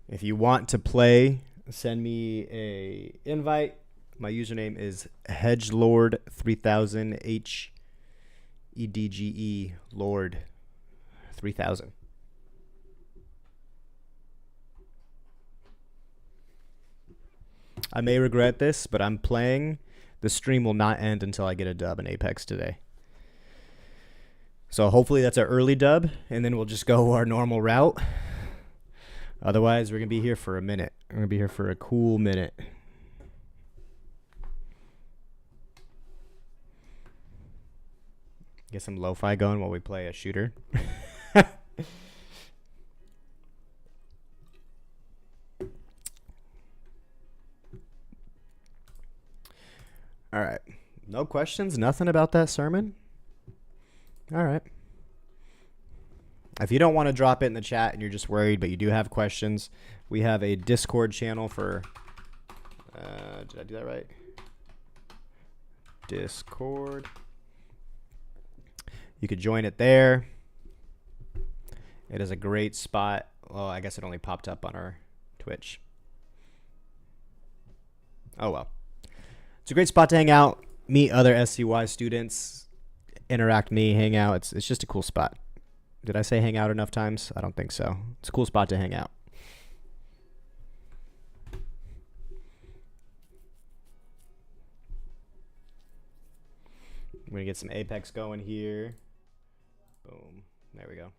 If you want to play, send me a invite. My username is Hedgelord3000, HEDGE Lord 3000. I may regret this, but I'm playing. The stream will not end until I get a dub in Apex today. So hopefully that's an early dub, and then we'll just go our normal route. Otherwise, we're going to be here for a minute. We're going to be here for a cool minute. Get some lo-fi going while we play a shooter. All right. No questions? Nothing about that sermon? All right. If you don't want to drop it in the chat and you're just worried, but you do have questions, we have a Discord channel for... did I do that right? Discord. You could join it there. It is a great spot. Well, I guess it only popped up on our Twitch. Oh, well. It's a great spot to hang out, meet other SCY students, interact me, hang out. It's just a cool spot. Did I say hang out enough times? I don't think so. It's a cool spot to hang out. I'm going to get some Apex going here. Boom. There we go.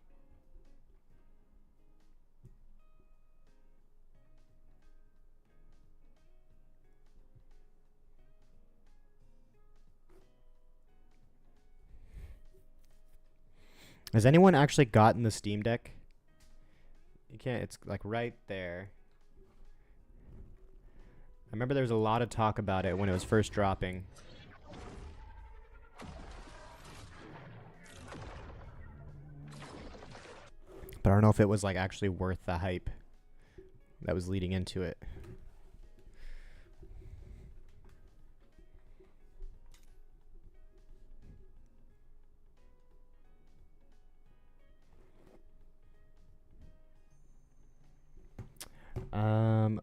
Has anyone actually gotten the Steam Deck? You can't, it's like right there. I remember there was a lot of talk about it when it was first dropping. But I don't know if it was like actually worth the hype that was leading into it.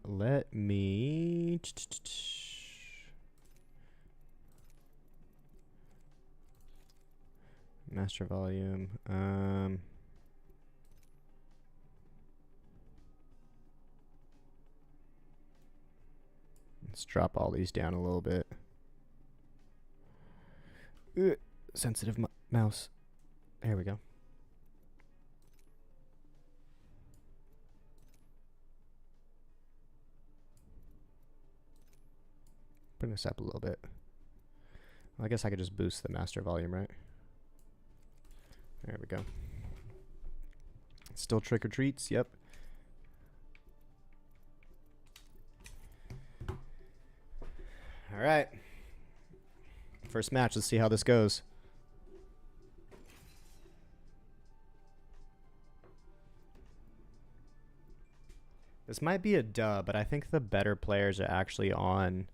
Let me... Master volume. Let's drop all these down a little bit. Sensitive mouse. There we go. Bring this up a little bit. Well, I guess I could just boost the master volume, right? There we go. Still trick or treats, yep. All right. First match, let's see how this goes. This might be a dub, but I think the better players are actually on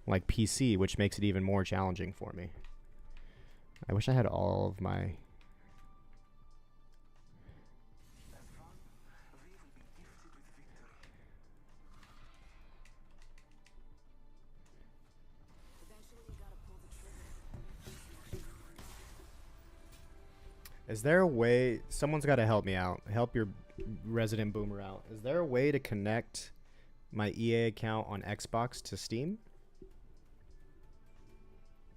like PC, which makes it even more challenging for me. I wish I had all of my... Is there a way... Someone's got to help me out. Help your resident boomer out. Is there a way to connect my EA account on Xbox to Steam?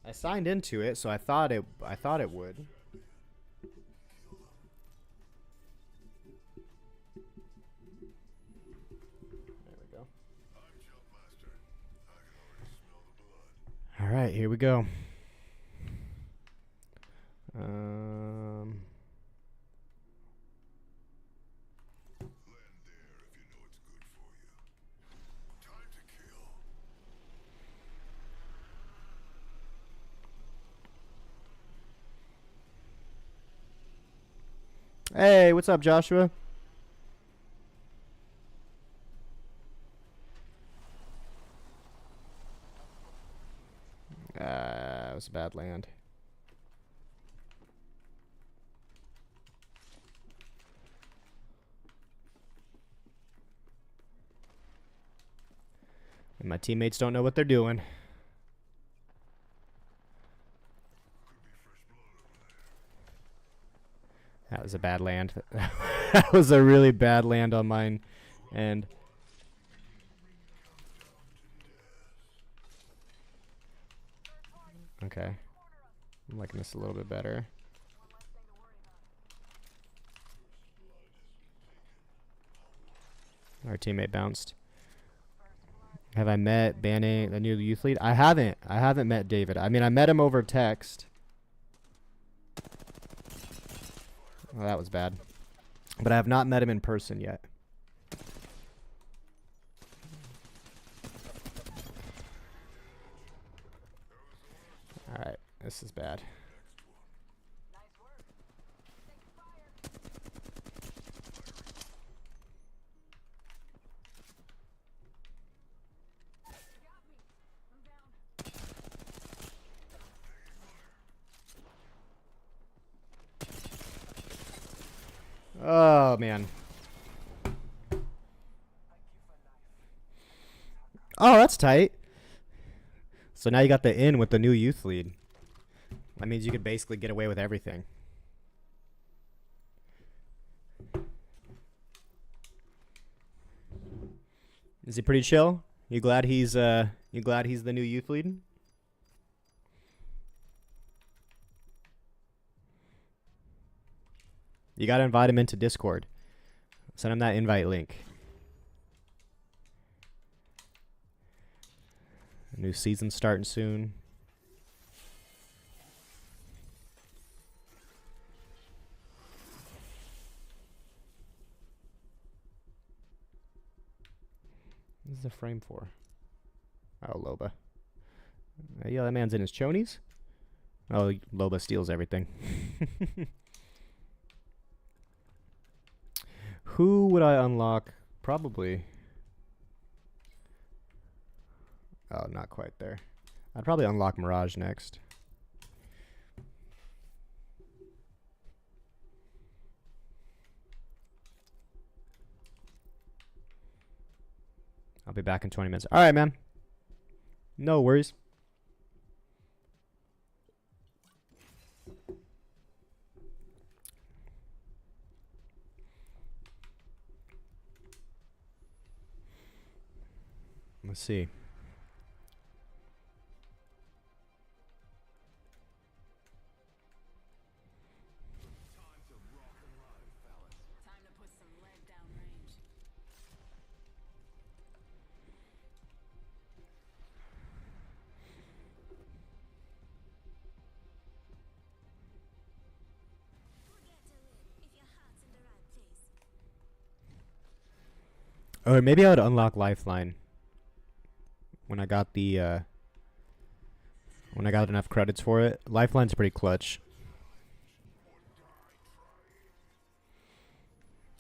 I signed into it, so I thought it would. There we go. All right, here we go. Hey, what's up, Joshua? It was a bad land. And my teammates don't know what they're doing. That was a bad land. That was a really bad land on mine. And okay, I'm liking this a little bit better. Our teammate bounced. Have I met Banning, the new youth lead? I haven't. I haven't met David. I mean, I met him over text. Well, that was bad. But I have not met him in person yet. Alright, this is bad. Oh, man. Oh, that's tight. So now you got the in with the new youth lead. That means you could basically get away with everything. Is he pretty chill? You glad he's the new youth lead? You gotta invite him into Discord. Send him that invite link. New season starting soon. What is the frame for? Oh, Loba. Yeah, that man's in his chonies. Oh, Loba steals everything. Who would I unlock? Probably. Oh, not quite there. I'd probably unlock Mirage next. I'll be back in 20 minutes. All right, man. No worries. Let's see. Time to put some lead downrange. Or maybe I would unlock Lifeline when I got the when I got enough credits for it. Lifeline's pretty clutch.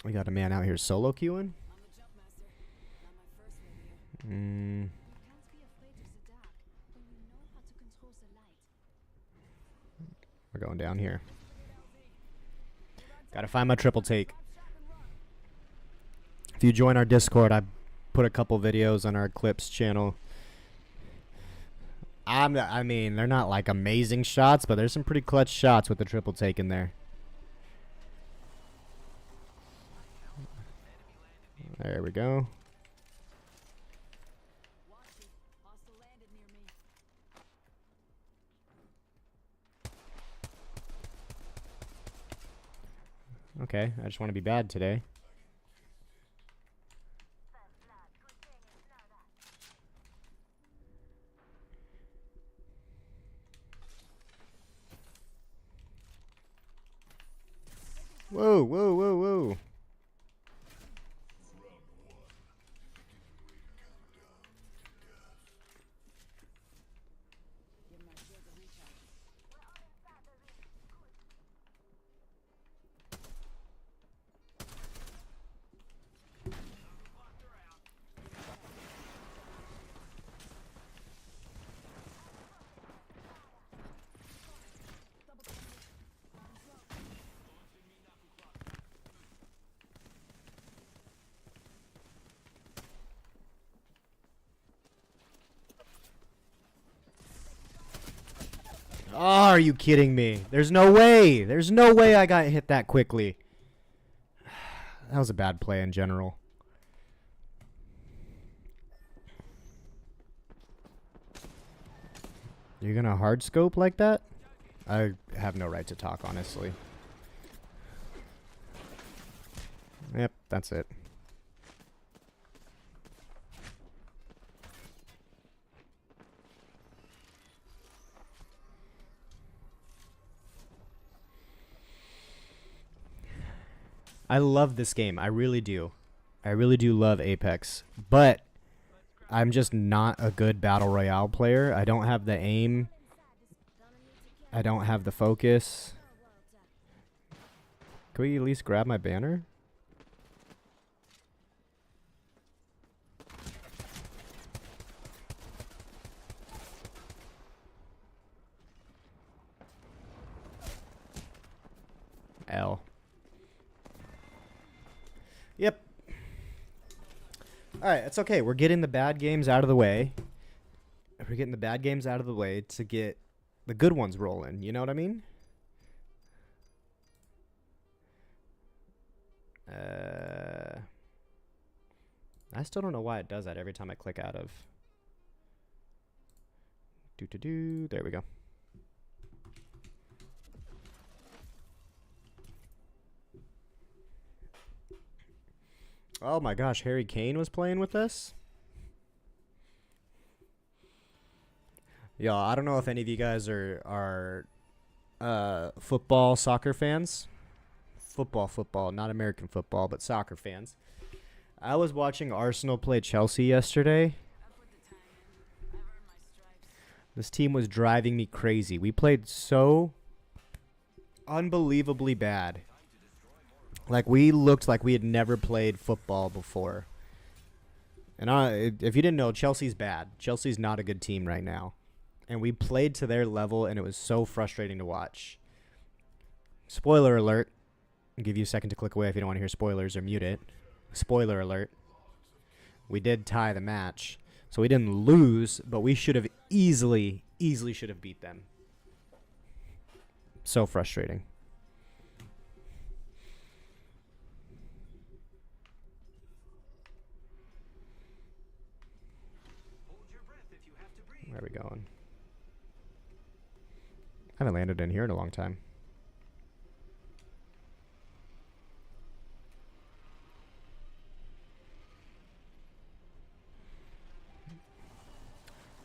We got a man out here solo queuing. I'm the jump master. Not my first rodeo. Mm, You can't be afraid of the dark when you know how to control the light. we're going down here. Gotta find my triple take. If you join our Discord, I put a couple videos on our Clips channel. I mean, they're not like amazing shots, but there's some pretty clutch shots with the triple take in there. There we go. Watch it. Hostile landed near me. Okay, I just want to be bad today. Whoa, whoa, whoa, whoa. Give my shield a recharge. Oh, are you kidding me? There's no way. There's no way I got hit that quickly. That was a bad play in general. You're gonna hard scope like that? I have no right to talk, honestly. Yep, that's it. I love this game. I really do. I really do love Apex. But I'm just not a good Battle Royale player. I don't have the aim. I don't have the focus. Can we at least grab my banner? L. Yep. Alright, it's okay. We're getting the bad games out of the way. We're getting the bad games out of the way to get the good ones rolling. You know what I mean? I still don't know why it does that every time I click out of. There we go. Oh my gosh, Harry Kane was playing with us? Yo, I don't know if any of you guys are football, soccer fans. Football, not American football, but soccer fans. I was watching Arsenal play Chelsea yesterday. I put the time in. I've earned my stripes. This team was driving me crazy. We played so unbelievably bad. Like, we looked like we had never played football before. And if you didn't know, Chelsea's bad. Chelsea's not a good team right now. And we played to their level, and it was so frustrating to watch. Spoiler alert. I'll give you a second to click away if you don't want to hear spoilers, or mute it. Spoiler alert. We did tie the match. So we didn't lose, but we should have easily should have beat them. So frustrating. landed in here in a long time.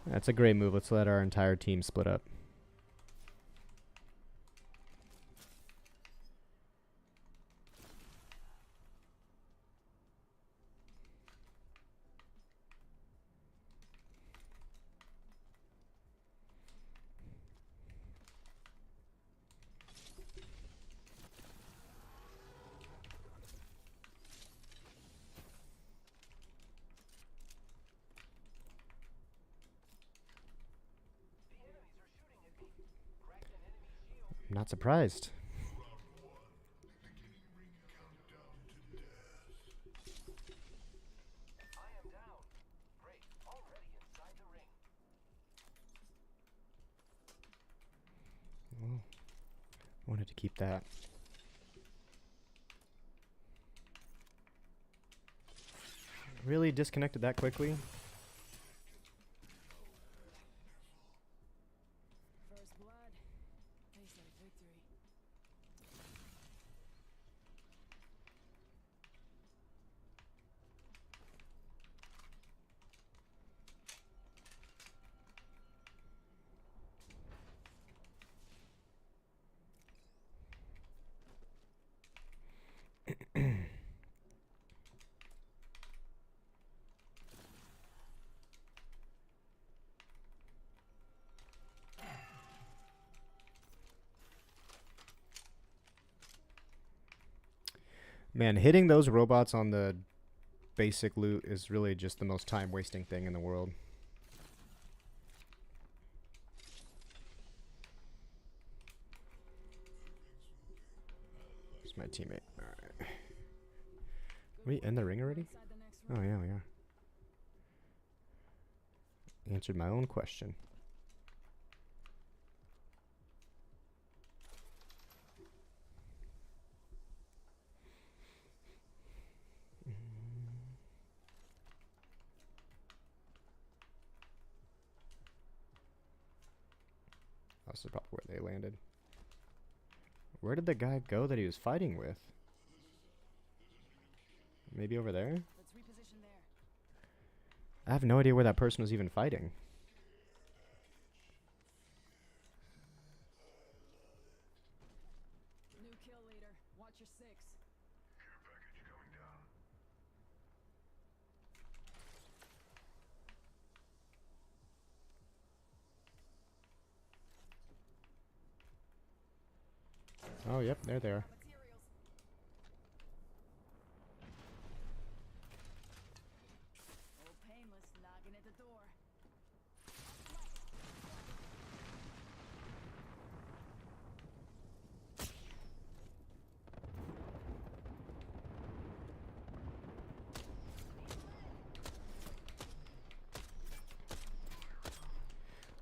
That's a great move. Let's let our entire team split up. I'm not surprised. Well, wanted to keep that. Really disconnected that quickly? First blood. Tastes like victory. Man, hitting those robots on the basic loot is really just the most time-wasting thing in the world. It's my teammate. Alright. We in the ring already? Inside the next Oh, room. yeah, we are. Answered my own question. This is probably where they landed. Where did the guy go that he was fighting with? Maybe over there? Let's reposition there. I have no idea where that person was even fighting. New kill leader. Watch your six. Oh, yep, they're there. Materials. Oh, painless. Knocking at the door.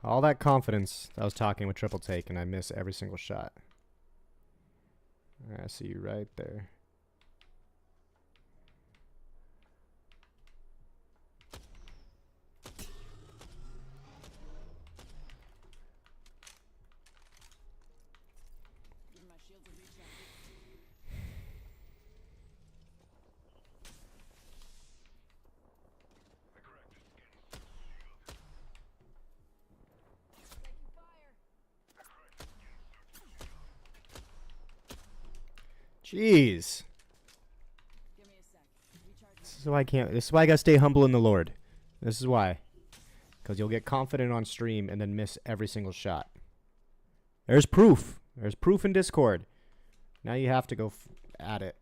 All that confidence. I was talking with triple take and I miss every single shot. I see you right there. Give my shield to reach out. Taking fire. Jeez. Give me a sec. Recharge. This is why I can't. This is why I gotta stay humble in the Lord. This is why. Because you'll get confident on stream and then miss every single shot. There's proof. There's proof in Discord. Now you have to go at it.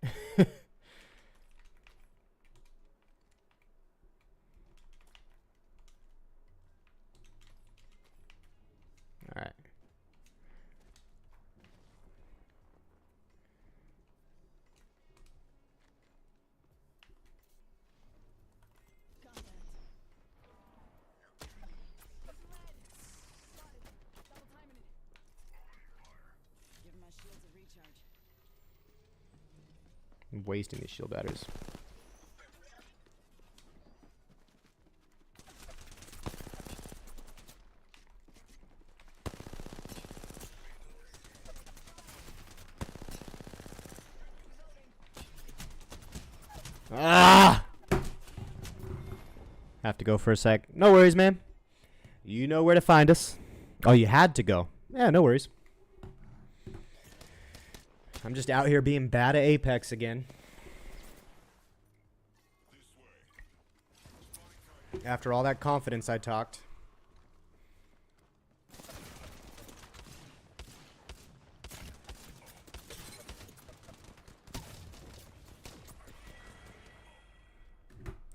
Alright. Contact. Spotted. Double timing it. Give my shield to recharge. I'm wasting these shield batteries. Ah! Have to go for a sec. No worries, man. You know where to find us. Oh, you had to go. Yeah, no worries. I'm just out here being bad at Apex again. After all that confidence I talked.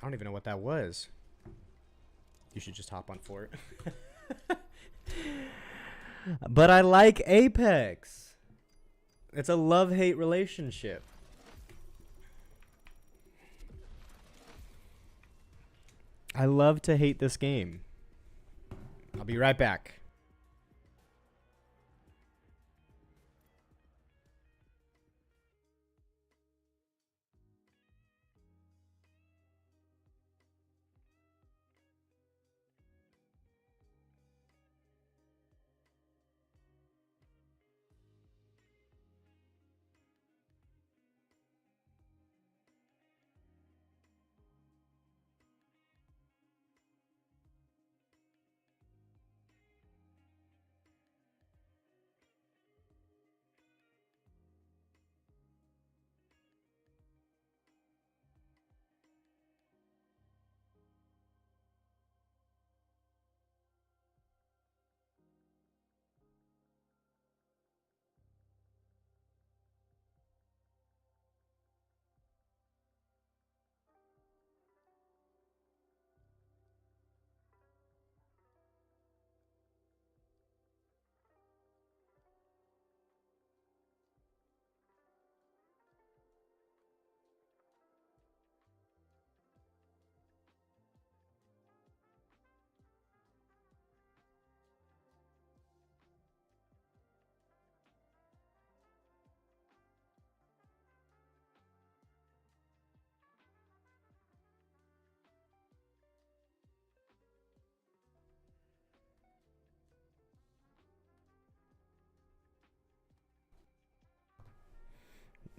I don't even know what that was. You should just hop on Fort. But I like Apex. It's a love-hate relationship. I love to hate this game. I'll be right back.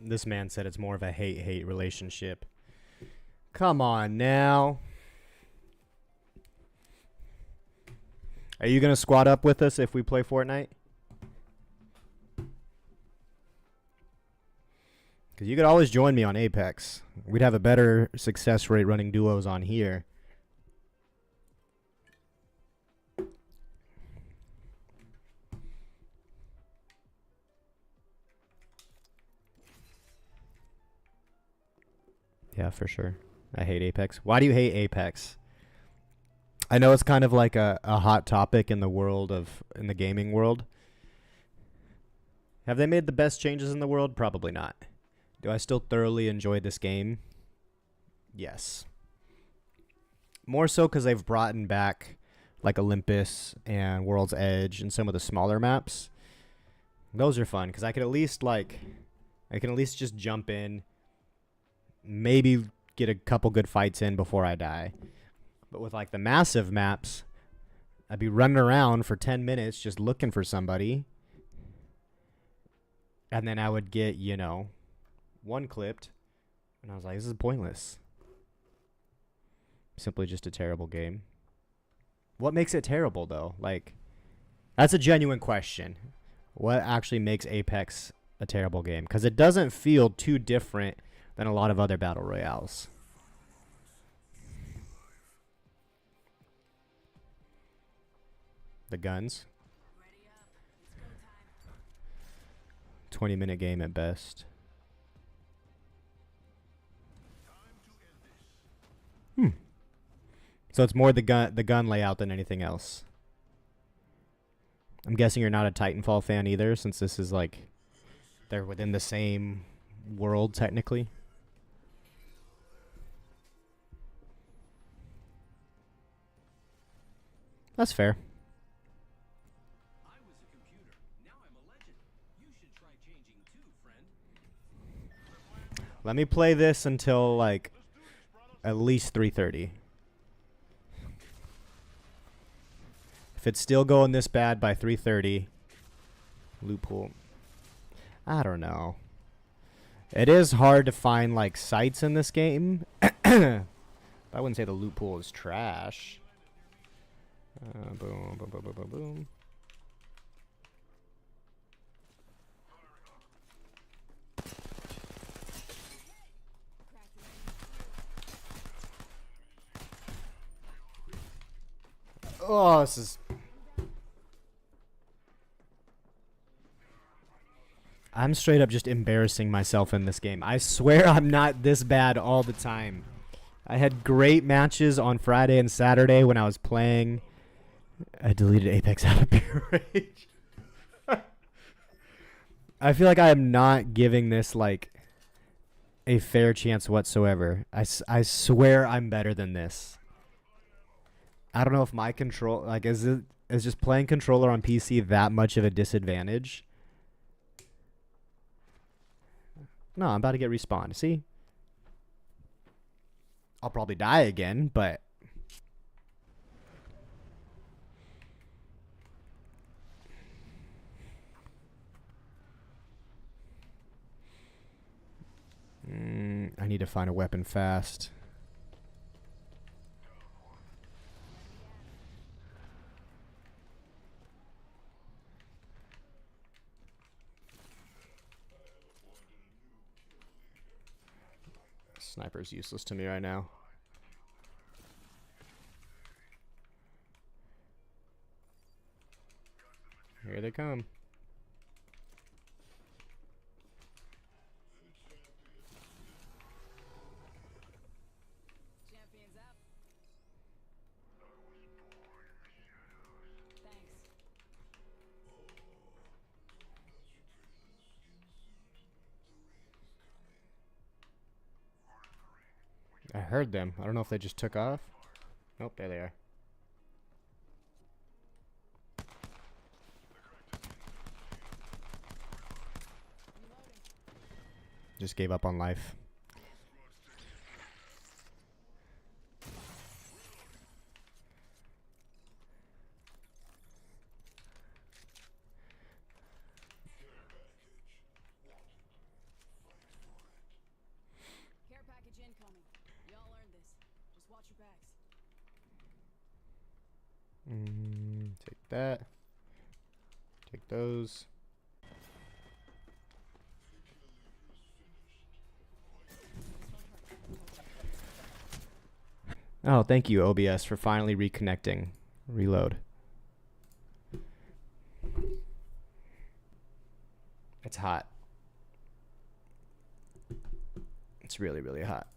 This man said it's more of a hate-hate relationship. Come on now. Are you going to squad up with us if we play Fortnite? Because you could always join me on Apex. We'd have a better success rate running duos on here. Yeah, for sure. I hate Apex. Why do you hate Apex? I know it's kind of like a hot topic in the world of, in the gaming world. Have they made the best changes in the world? Probably not. Do I still thoroughly enjoy this game? Yes. More so because they've brought back like Olympus and World's Edge and some of the smaller maps. Those are fun because I can at least just jump in, maybe get a couple good fights in before I die. But with like the massive maps, I'd be running around for 10 minutes just looking for somebody. And then I would get, you know, one clipped. And I was like, this is pointless. Simply just a terrible game. What makes it terrible, though? Like, that's a genuine question. What actually makes Apex a terrible game? Because it doesn't feel too different than a lot of other battle royales. The guns. 20-minute game at best. So it's more the gun layout than anything else. I'm guessing you're not a Titanfall fan either, since this is like they're within the same world technically. That's fair. Let me play this until like at least 3:30. If it's still going this bad by 3:30, loophole. I don't know. It is hard to find like sites in this game. I wouldn't say the loot pool is trash. Boom, boom, boom, boom, boom, boom. Oh, this is... I'm straight up just embarrassing myself in this game. I swear I'm not this bad all the time. I had great matches on Friday and Saturday when I was playing. I deleted Apex out of pure rage. I feel like I am not giving this like a fair chance whatsoever. I swear I'm better than this. I don't know if my control, like, is just playing controller on PC that much of a disadvantage? No, I'm about to get respawned. See? I'll probably die again, but... I need to find a weapon fast. Sniper's useless to me right now. Here they come. Champions up. Thanks. I heard them. I don't know if they just took off. Nope, there they are. Just gave up on life. Care package incoming. Y'all earned this. Just watch your backs. Take that. Take those. Oh, thank you, OBS, for finally reconnecting. Reload. It's hot. It's really, really hot.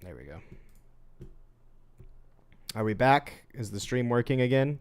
There we go. Are we back? Is the stream working again?